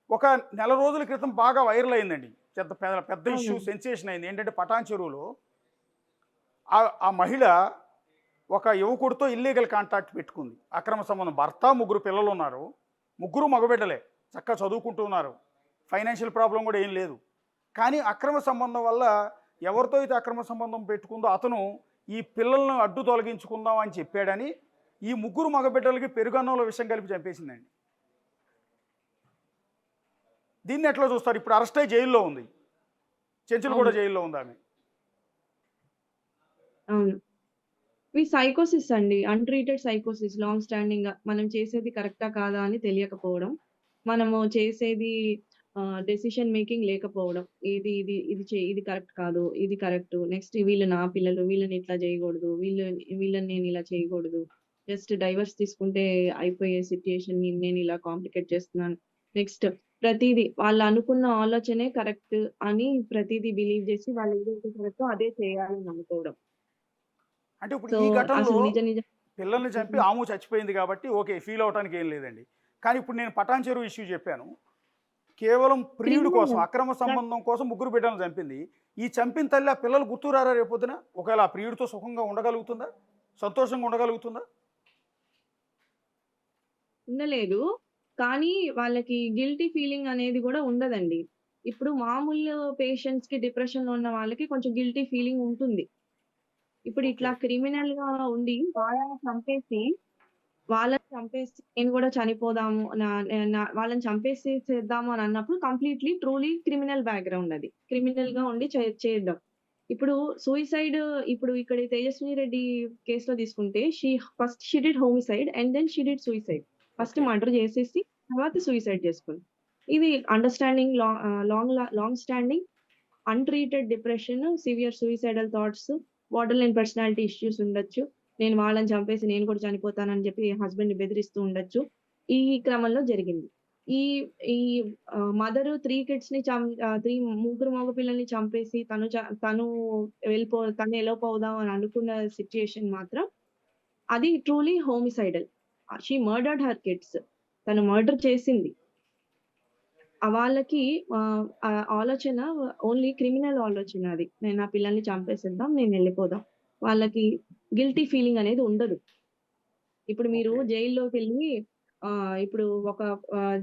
ఒక నెల రోజుల క్రితం బాగా వైరల్ అయిందండి. పెద్ద పెద్ద పెద్ద ఇష్యూ అవునండి. సెన్సేషన్ అయింది. ఏంటంటే పటాన్ చెరువులో ఆ మహిళ ఒక యువకుడితో ఇల్లీగల్ కాంటాక్ట్ పెట్టుకుంది. అక్రమ సంబంధం. భర్త, ముగ్గురు పిల్లలున్నారు. ముగ్గురు మగబిడ్డలే. చక్కగా చదువుకుంటూ ఉన్నారు. ఫైనాన్షియల్ ప్రాబ్లమ్ కూడా ఏం లేదు. కానీ అక్రమ సంబంధం వల్ల ఎవరితో అయితే అక్రమ సంబంధం పెట్టుకుందో అతను ఈ పిల్లలను అడ్డు తొలగించుకుందాం అని చెప్పాడని ఈ ముగ్గురు మగబిడ్డలకి పెరుగన్నంలో విషం కలిపి చంపేసిందండి. దీన్ని ఎట్లా చూస్తారు? ఇప్పుడు అరెస్ట్ అయ్యి జైల్లో ఉంది. చెంచులగూడ అవును. జైల్లో ఉంది ఆమె. అవును. ఇవి సైకోసిస్ అండి. అన్‌ట్రీటెడ్ సైకోసిస్ లాంగ్ స్టాండింగ్‌గా మనం చేసేది కరెక్టా? కాదా? అని తెలియకపోవడం. మనము చేసేది డెసిషన్ మేకింగ్ లేకపోవడం. ఇది కరెక్ట్ కాదు. ఇది కరెక్టు. నెక్స్ట్ వీళ్ళు నా పిల్లలు. వీళ్ళని ఇట్లా చేయకూడదు. వీళ్ళని నేను ఇలా చేయకూడదు. జస్ట్ డైవర్స్ తీసుకుంటే అయిపోయే సిట్యుయేషన్‌ని నేను ఇలా కాంప్లికేట్ చేస్తున్నాను. నెక్స్ట్ ప్రతీదీ వాళ్ళు అనుకున్న ఆలోచనే కరెక్ట్ అని ప్రతీదీ బిలీవ్ చేసి వాళ్ళు ఏదైతే కరెక్టో అదే చేయాలని అనుకోవడం. అంటే ఇప్పుడు సో, ఈ ఘటనలో అసలు నిజ నిజ పిల్లల్ని చంపి హ్మ్. ఆము చచ్చిపోయింది కాబట్టి ఓకే. ఫీల్ అవ్వటానికి ఏం లేదండి. కానీ ఇప్పుడు నేను పటాన్ చెరువు ఇష్యూ చెప్పాను. కేవలం ప్రియుడి క్రిమినల్ కోసం, అక్రమ దట్ సంబంధం కోసం ముగ్గురు బిడ్డలను చంపింది. ఈ చంపిన తల్లి ఆ పిల్లలు గుర్తురారా రేపొద్దున? ఒకవేళ ఆ ప్రియుడితో సుఖంగా ఉండగలుగుతుందా? సంతోషంగా ఉండగలుగుతుందా? ఉండలేదు. కానీ వాళ్ళకి గిల్టీ ఫీలింగ్ అనేది గూడా ఉండదండి. ఇప్పుడు మామూలు పేషెంట్స్‌కి డిప్రెషన్‌లో ఉన్న వాళ్ళకి కొంచెం గిల్టీ ఫీలింగ్ ఉంటుంది. ఇప్పుడు ఓకే. ఇట్లా క్రిమినల్‌గా ఉండి వాళ్ళని చంపేసి నేను గూడా చనిపోదాము నా నే నా వాళ్ళని చంపేసేసేద్దాము అని అన్నప్పుడు కంప్లీట్‌లీ ట్రూలీ క్రిమినల్ బ్యాక్‌గ్రౌండ్ అది. క్రిమినల్‌గా ఉండి చేద్దాం. ఇప్పుడు సూయిసైడ్ ఇప్పుడు ఇక్కడ 'తేజస్విని రెడ్డి' కేస్‌లో తీసుకుంటే she did homicide and then she did suicide. First okay. Murder చేసేసి తర్వాత సూయిసైడ్ చేసుకుంది. ఇది understanding long standing untreated depression, severe suicidal thoughts, border line personality issues ఉండొచ్చు. నేను వాళ్ళని చంపేసి నేను కూడా చనిపోతానని చెప్పి హస్బెండ్‌ని బెదిరిస్తూ ఉండొచ్చు. ఈ క్రమంలో జరిగింది. ఈ ఈ మదరు 3 కిడ్స్‌ని 3 ముగ్గురు మగ పిల్లల్ని చంపేసి తను ఎలోప్ అవుదాం అని అనుకున్న సిట్యుయేషన్ మాత్రం అది truly homicidal. She murdered her kids. తను మర్డర్ చేసింది. వాళ్ళకి ఆలోచన ఓన్లీ క్రిమినల్ ఆలోచన అది. నేను నా పిల్లల్ని చంపేసేద్దాం. నేనెళ్ళిపోదాం. వాళ్ళకి గిల్టీ ఫీలింగ్ అనేది ఉండదు. ఇప్పుడు మీరు ఓకే. జైల్లోకెళ్ళి ఇప్పుడు ఒక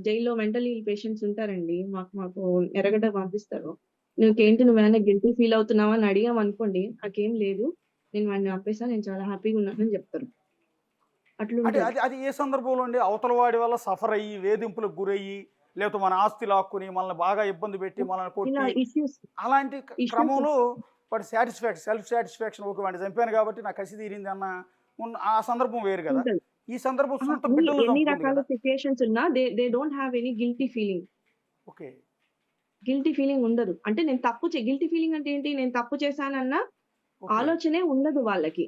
జైల్‌లో మెంటల్ ఇల్ పేషెంట్స్ ఉంటారండి. మాకు ఎర్రగడ్డ పంపిస్తారు. ఓకే. నువ్వేమైనా గిల్టీ ఫీల్ అవుతున్నావా అని అడిగామనుకోండి, నాకేం లేదు. నేను వాడిని చంపేసా. నేను చాలా హ్యాపీగా ఉన్నానని జెప్తారు. అంటే అట్లుంటది. అది అది ఏ సందర్భంలో అండి? అవతల వాడి వల్ల సఫర్ అయ్యి, వేధింపులకు గురయ్యి, లేకపోతే మన ఆస్తి లాక్కుని, మనల్ని బాగా ఇబ్బంది పెట్టి, మనల్ని ఇలా కొట్టి, ఇష్యూస్ అలాంటి ఇష్యూస్ క్రమంలో వాడి సెల్ఫ్ సాటిస్ఫాక్షన్ ఓకే. వాడిని చంపాను కాబట్టి నా కసి తీరింది అన్న ఆ సందర్భం వేరు గదా! ఉంటది. ఈ సందర్భం అహా! సొంత బిడ్డలను ఎన్ని చంపుతుంది రకాల గదా! సిట్యుయేషన్స్ ఉన్నా they don't have any guilty feeling. Okay. Guilty feeling ఉండదు. అంటే నేను గిల్టీ ఫీలింగ్ అంటే ఏంటి? నేను తప్పు చేశానన్న ఓకే. ఆలోచనే ఉండదు వాళ్ళకి.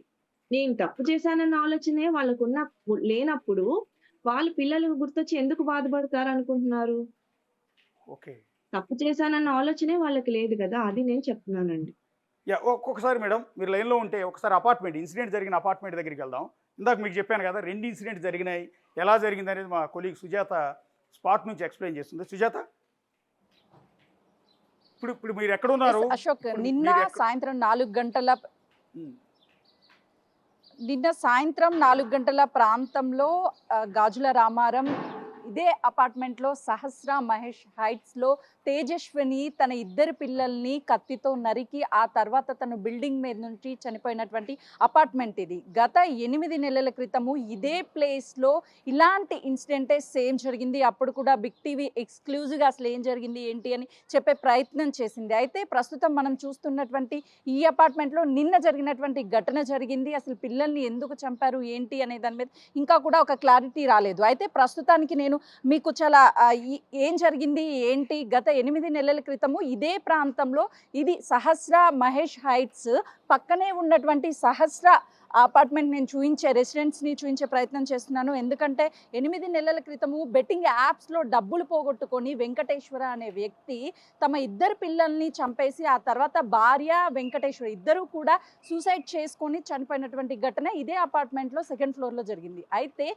నేను తప్పు చేశానన్న ఆలోచనే లేనప్పుడు వాళ్ళు పిల్లలు గుర్తొచ్చి ఎందుకు బాధపడతారనుకుంటున్నారు? ఓకే. తప్పు చేశానన్న ఆలోచనే వాళ్ళకి లేదు గదా! అది నేను చెప్తున్నానండి. యాహ్! ఒక్కొక్కసారి మేడం మీరు లైన్‌లో ఉంటే ఒకసారి ఇన్సిడెంట్ జరిగిన అపార్ట్మెంట్ దగ్గరికెళ్దాం. ఇందాక మీకు చెప్పాను గదా! 2 ఇన్సిడెంట్స్ జరిగినాయి. ఎలా జరిగిందనేది మా కొలీగ్ సుజాత స్పాట్ నుంచి ఎక్స్‌ప్లెయిన్ చేస్తుంది. సుజాత, ఇప్పుడు ఇప్పుడు ఎస్ మీరెక్కడున్నారు? అశోక్. ఇప్పుడు నిన్న మీరెక్క సాయంత్రం 4 గంటల హ్మ్. నిన్న సాయంత్రం 4 గంటల ప్రాంతంలో గాజుల రామారం ఇదే అపార్ట్మెంట్లో సహస్ర మహేష్ హైట్స్‌లో తేజస్విని తన ఇద్దరు పిల్లల్ని కత్తితో నరికి ఆ తర్వాత తను బిల్డింగ్ మీద నుంచి చనిపోయినటువంటి అపార్ట్మెంట్ ఇది. గత 8 నెలల క్రితము ఇదే ప్లేస్‌లో ఇలాంటి ఇన్సిడెంటే సేమ్ జరిగింది. అప్పుడు కూడా బిగ్ టీవీ ఎక్స్‌క్లూజివ్‌గా అసలు ఏం జరిగింది ఏంటి అని చెప్పే ప్రయత్నం చేసింది. అయితే ప్రస్తుతం మనం చూస్తున్నటువంటి ఈ అపార్ట్మెంట్‌లో నిన్న జరిగినటువంటి ఘటన జరిగింది. అసలు పిల్లల్ని ఎందుకు చంపారు ఏంటి అనే దాని మీద ఇంకా కూడా ఒక క్లారిటీ రాలేదు. అయితే ప్రస్తుతానికి నేను మీకు చాలా ఏం జరిగింది ఏంటి గత 8 నెలల క్రితము ఇదే ప్రాంతంలో ఇది సహస్ర మహేష్ హైట్స్ పక్కనే ఉన్నటువంటి సహస్ర ఆ అపార్ట్మెంట్ నేను రెసిడెంట్స్ని చూపించే ప్రయత్నం చేస్తున్నాను. ఎందుకంటే 8 నెలల క్రితము బెట్టింగ్ యాప్స్లో డబ్బులు పోగొట్టుకొని వెంకటేశ్వర అనే వ్యక్తి తమ ఇద్దరు పిల్లల్ని చంపేసి ఆ తర్వాత భార్య వెంకటేశ్వర ఇద్దరు కూడా సూసైడ్ చేసుకొని చనిపోయినటువంటి ఘటన ఇదే అపార్ట్మెంట్లో 2nd ఫ్లోర్లో జరిగింది. అయితే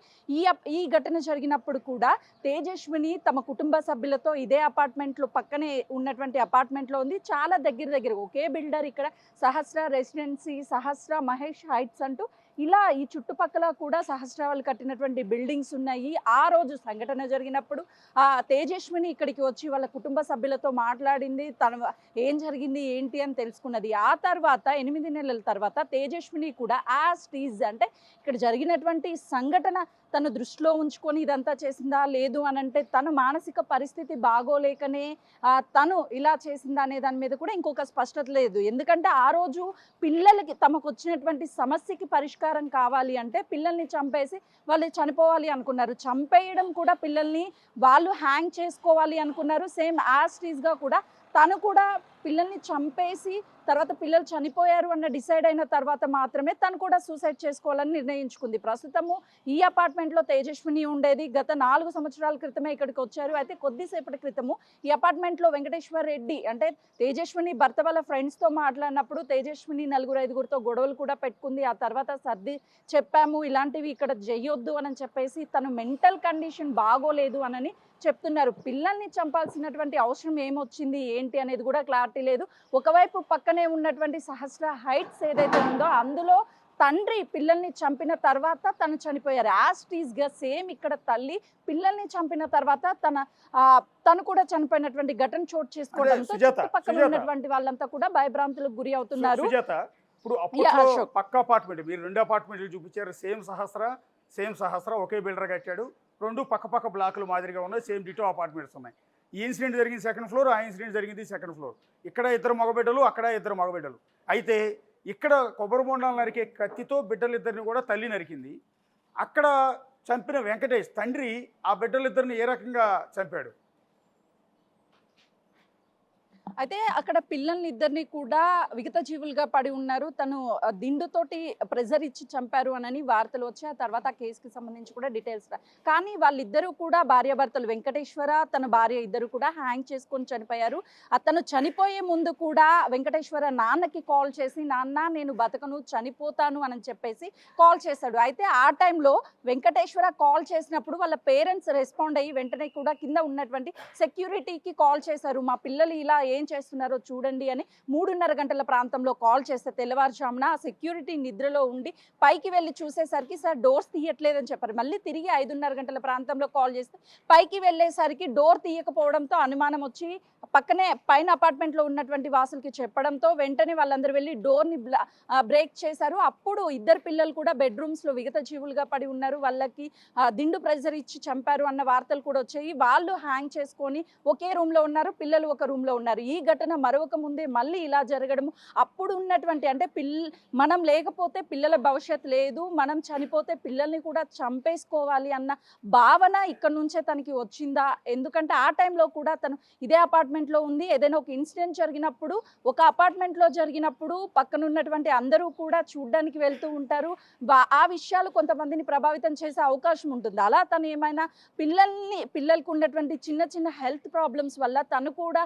ఈ ఘటన జరిగినప్పుడు కూడా తేజస్విని తమ కుటుంబ సభ్యులతో ఇదే అపార్ట్మెంట్లో పక్కనే ఉన్నటువంటి అపార్ట్మెంట్లో ఉంది. చాలా దగ్గర ఒకే బిల్డర్ ఇక్కడ సహస్ర రెసిడెన్సీ, సహస్ర మహేష్ హైట్స్ అంటూ ఇలా ఈ చుట్టుపక్కల కూడా సహస్ర వాళ్ళు కట్టినటువంటి బిల్డింగ్స్ ఉన్నాయి. ఆ రోజు సంఘటన జరిగినప్పుడు ఆ తేజస్విని ఇక్కడికి వచ్చి వాళ్ళ కుటుంబ సభ్యులతో మాట్లాడింది. తను ఏం జరిగింది ఏంటి అని తెలుసుకున్నది. ఆ తర్వాత 8 నెలల తర్వాత తేజస్విని కూడా యాజ్ టీజ్ అంటే ఇక్కడ జరిగినటువంటి సంఘటన తను దృష్టిలో ఉంచుకొని ఇదంతా చేసిందా లేదు అని అంటే తన మానసిక పరిస్థితి బాగోలేకనే తను ఇలా చేసిందా అనే దాని మీద కూడా ఇంకొక స్పష్టత లేదు. ఎందుకంటే ఆ రోజు పిల్లలకి తమకు వచ్చినటువంటి సమస్యకి పరిష్కారం కావాలి అంటే పిల్లల్ని చంపేసి వాళ్ళు చనిపోవాలి అనుకున్నారు. చంపేయడం కూడా పిల్లల్ని వాళ్ళు హ్యాంగ్ చేసుకోవాలి అనుకున్నారు. సేమ్ యాజ్ టీజ్గా కూడా తను కూడా పిల్లల్ని చంపేసి తర్వాత పిల్లలు చనిపోయారు అన్న డిసైడ్ అయిన తర్వాత మాత్రమే తను కూడా సూసైడ్ చేసుకోవాలని నిర్ణయించుకుంది. ప్రస్తుతము ఈ అపార్ట్మెంట్లో తేజస్విని ఉండేది. గత 4 సంవత్సరాల క్రితమే ఇక్కడికి వచ్చారు. అయితే కొద్దిసేపటి క్రితము ఈ అపార్ట్మెంట్లో వెంకటేశ్వర్ రెడ్డి అంటే తేజస్విని భర్త వాళ్ళ ఫ్రెండ్స్తో మాట్లాడినప్పుడు తేజస్విని 4-5గురితో గొడవలు కూడా పెట్టుకుంది. ఆ తర్వాత సర్ది చెప్పాము ఇలాంటివి ఇక్కడ చేయొద్దు అని చెప్పేసి తను మెంటల్ కండిషన్ బాగోలేదు అని చెప్తున్నారు. పిల్లల్ని చంపాల్సినటువంటి అవసరం ఏమొచ్చింది ఏంటి అనేది కూడా క్లారిటీ లేదు. ఒకవైపు పక్కనే ఉన్నటువంటి సహస్ర హైట్స్ ఏదైతే ఉందో అందులో తండ్రి పిల్లల్ని చంపిన తర్వాత తను చనిపోయారు. యాజ్ టీజ్గా సేమ్ ఇక్కడ తల్లి పిల్లల్ని చంపిన తర్వాత తను కూడా చనిపోయినటువంటి ఘటన చోటు చేసుకోవడంతో చుట్టుపక్కల ఉన్నటువంటి వాళ్ళంతా కూడా భయభ్రాంతులకు గురి అవుతున్నారు. ఇప్పుడు అప్పట్లో పక్క అపార్ట్మెంట్ మీరు 2 అపార్ట్మెంట్లు చూపించారు. సేమ్ సహస్ర ఒకే బిల్డర్ కట్టాడు. 2 పక్క బ్లాకులు మాదిరిగా ఉన్నాయి. సేమ్ డిటో అపార్ట్మెంట్స్ ఉన్నాయి. ఈ ఇన్సిడెంట్ జరిగింది 2nd ఫ్లోర్, ఆ ఇన్సిడెంట్ జరిగింది 2nd ఫ్లోర్. ఇక్కడ 2 మగబిడ్డలు, అక్కడ 2 మగబిడ్డలు. అయితే ఇక్కడ కొబ్బరి బొండాలు నరికే కత్తితో బిడ్డలిద్దరిని కూడా తల్లి నరికింది. అక్కడ చంపిన వెంకటేష్ తండ్రి ఆ బిడ్డలిద్దరిని ఏ రకంగా చంపాడు? అయితే అక్కడ పిల్లల్ని ఇద్దరిని కూడా విగత జీవులుగా పడి ఉన్నారు. తను దిండుతోటి ప్రెజర్ ఇచ్చి చంపారు అని వార్తలు వచ్చాయి. ఆ తర్వాత ఆ కేసుకి సంబంధించి కూడా డీటెయిల్స్ కానీ వాళ్ళిద్దరూ కూడా భార్యాభర్తలు వెంకటేశ్వర తన భార్య ఇద్దరు కూడా హ్యాంగ్ చేసుకొని చనిపోయారు. అతను చనిపోయే ముందు కూడా వెంకటేశ్వర నాన్నకి కాల్ చేసి నాన్న నేను బతకను చనిపోతాను అని చెప్పేసి కాల్ చేశాడు. అయితే ఆ టైంలో వెంకటేశ్వర కాల్ చేసినప్పుడు వాళ్ళ పేరెంట్స్ రెస్పాండ్ అయ్యి వెంటనే కూడా కింద ఉన్నటువంటి సెక్యూరిటీకి కాల్ చేశారు. మా పిల్లలు ఇలా ఏం చేస్తున్నారో చూడండి అని 3:30 గంటల ప్రాంతంలో కాల్ చేస్తే తెల్లవారుజామున సెక్యూరిటీ నిద్రలో ఉండి పైకి వెళ్ళి చూసేసరికి సార్ డోర్స్ తీయట్లేదని చెప్పారు. మళ్ళీ తిరిగి 5:30 గంటల ప్రాంతంలో కాల్ చేస్తే పైకి వెళ్ళేసరికి డోర్ తీయకపోవడంతో అనుమానం వచ్చి పక్కనే పైన అపార్ట్మెంట్లో ఉన్నటువంటి వాసులకి చెప్పడంతో వెంటనే వాళ్ళందరూ వెళ్ళి డోర్ని బ్రేక్ చేశారు. అప్పుడు ఇద్దరు పిల్లలు కూడా బెడ్రూమ్స్లో విగత జీవులుగా పడి ఉన్నారు. వాళ్ళకి దిండు ప్రెజర్ ఇచ్చి చంపారు అన్న వార్తలు కూడా వచ్చాయి. వాళ్ళు హ్యాంగ్ చేసుకొని ఒకే రూమ్లో ఉన్నారు, పిల్లలు ఒక రూమ్లో ఉన్నారు. ఈ ఘటన మరొక ముందే మళ్ళీ ఇలా జరగడము అప్పుడు ఉన్నటువంటి అంటే మనం లేకపోతే పిల్లల భవిష్యత్తు లేదు, మనం చనిపోతే పిల్లల్ని కూడా చంపేసుకోవాలి అన్న భావన ఇక్కడ నుంచే తనకి వచ్చిందా? ఎందుకంటే ఆ టైంలో కూడా తను ఇదే అపార్ట్మెంట్లో ఉంది. ఏదైనా ఒక ఇన్సిడెంట్ జరిగినప్పుడు ఒక అపార్ట్మెంట్లో జరిగినప్పుడు పక్కన ఉన్నటువంటి అందరూ కూడా చూడ్డానికి వెళ్తూ ఉంటారు. ఆ విషయాలు కొంతమందిని ప్రభావితం చేసే అవకాశం ఉంటుంది. అలా తను ఏమైనా పిల్లలకు ఉన్నటువంటి చిన్న చిన్న హెల్త్ ప్రాబ్లమ్స్ వల్ల తను కూడా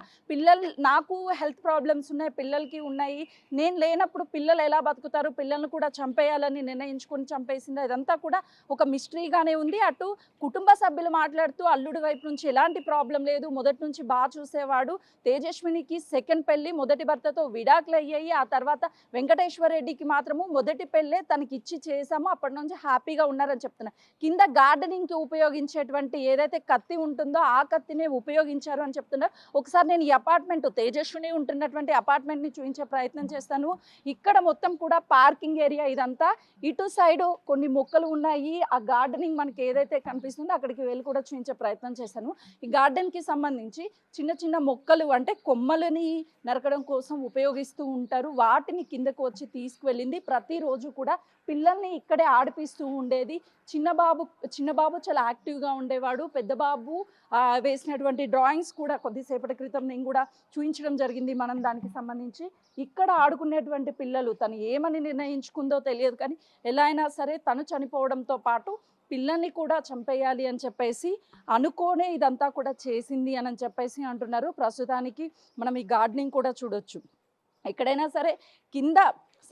నాకు హెల్త్ ప్రాబ్లమ్స్ ఉన్నాయి, పిల్లలకి ఉన్నాయి, నేను లేనప్పుడు పిల్లలు ఎలా బతుకుతారు, పిల్లల్ని కూడా చంపేయాలని నిర్ణయించుకొని చంపేసింది. ఇదంతా కూడా ఒక మిస్టరీగానే ఉంది. అటు కుటుంబ సభ్యులు మాట్లాడుతూ అల్లుడి వైపు నుంచి ఎలాంటి ప్రాబ్లం లేదు, మొదటి నుంచి బాగా చూసేవాడు. తేజస్వినికి 2nd పెళ్లి, మొదటి భర్తతో విడాకులు అయ్యాయి. ఆ తర్వాత వెంకటేశ్వర రెడ్డికి మాత్రము మొదటి పెళ్ళే తనకి ఇచ్చి చేశాము, అప్పటి నుంచి హ్యాపీగా ఉన్నారని చెప్తున్నారు. కింద గార్డెనింగ్కి ఉపయోగించేటువంటి ఏదైతే కత్తి ఉంటుందో ఆ కత్తినే ఉపయోగించారు అని చెప్తున్నారు. ఒకసారి నేను ఈ అపార్ట్మెంట్ తేజస్విని ఉంటున్నటువంటి అపార్ట్మెంట్ని చూపించే ప్రయత్నం చేస్తాను. ఇక్కడ మొత్తం కూడా పార్కింగ్ ఏరియా ఇదంతా. ఇటు సైడు కొన్ని మొక్కలు ఉన్నాయి. ఆ గార్డెనింగ్ మనకి ఏదైతే కనిపిస్తుందో అక్కడికి వెళ్ళి కూడా చూపించే ప్రయత్నం చేశాను. ఈ గార్డెన్కి సంబంధించి చిన్న చిన్న మొక్కలు అంటే కొమ్మలని నరకడం కోసం ఉపయోగిస్తూ ఉంటారు. వాటిని కిందకు వచ్చి తీసుకువెళ్ళింది. ప్రతిరోజు కూడా పిల్లల్ని ఇక్కడే ఆడిపిస్తూ ఉండేది. చిన్న బాబు చాలా యాక్టివ్గా ఉండేవాడు. పెద్ద బాబు వేసినటువంటి డ్రాయింగ్స్ కూడా కొద్దిసేపటి క్రితం నేను కూడా చూపించడం జరిగింది మనం దానికి సంబంధించి. ఇక్కడ ఆడుకునేటువంటి పిల్లలు తను ఏమని నిర్ణయించుకుందో తెలియదు, కానీ ఎలా అయినా సరే తను చనిపోవడంతో పాటు పిల్లల్ని కూడా చంపేయాలి అని చెప్పేసి అనుకోనే ఇదంతా కూడా చేసింది అని చెప్పేసి అంటున్నారు. ప్రస్తుతానికి మనం ఈ గార్డెనింగ్ కూడా చూడొచ్చు. ఎక్కడైనా సరే కింద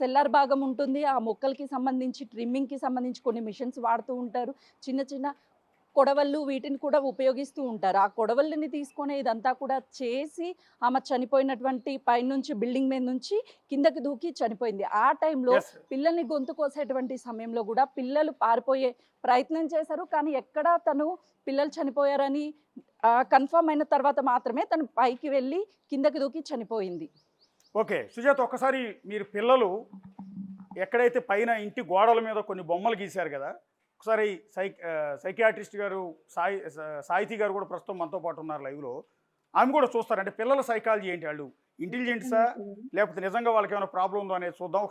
సెల్లర్ భాగం ఉంటుంది. ఆ మొక్కలకి సంబంధించి ట్రిమ్మింగ్కి సంబంధించి కొన్ని మిషన్స్ వాడుతూ ఉంటారు. చిన్న చిన్న కొడవళ్ళు వీటిని కూడా ఉపయోగిస్తూ ఉంటారు. ఆ కొడవళ్ళని తీసుకొని ఇదంతా కూడా చేసి ఆమె చనిపోయినటువంటి పైనుంచి బిల్డింగ్ మీద నుంచి కిందకి దూకి చనిపోయింది. ఆ టైంలో Yes. పిల్లల్ని గొంతు కోసేటువంటి సమయంలో కూడా పిల్లలు పారిపోయే ప్రయత్నం చేశారు. కానీ ఎక్కడా తను పిల్లలు చనిపోయారని కన్ఫర్మ్ అయిన తర్వాత మాత్రమే తను పైకి వెళ్ళి కిందకి దూకి చనిపోయింది. ఓకే సుజాత, ఒక్కసారి మీరు పిల్లలు ఎక్కడైతే పైన ఇంటి గోడల మీద కొన్ని బొమ్మలు గీశారు కదా, ఒకసారి సైకియాట్రిస్ట్ గారు సాహితీ గారు కూడా ప్రస్తుతం మనతో పాటు ఉన్నారు లైవ్లో. ఆమె కూడా చూస్తారు, అంటే పిల్లల సైకాలజీ ఏంటి, వాళ్ళు ఇంటెలిజెంట్సా లేకపోతే నిజంగా వాళ్ళకి ఏమైనా ప్రాబ్లం ఉందో అనేది చూద్దాం.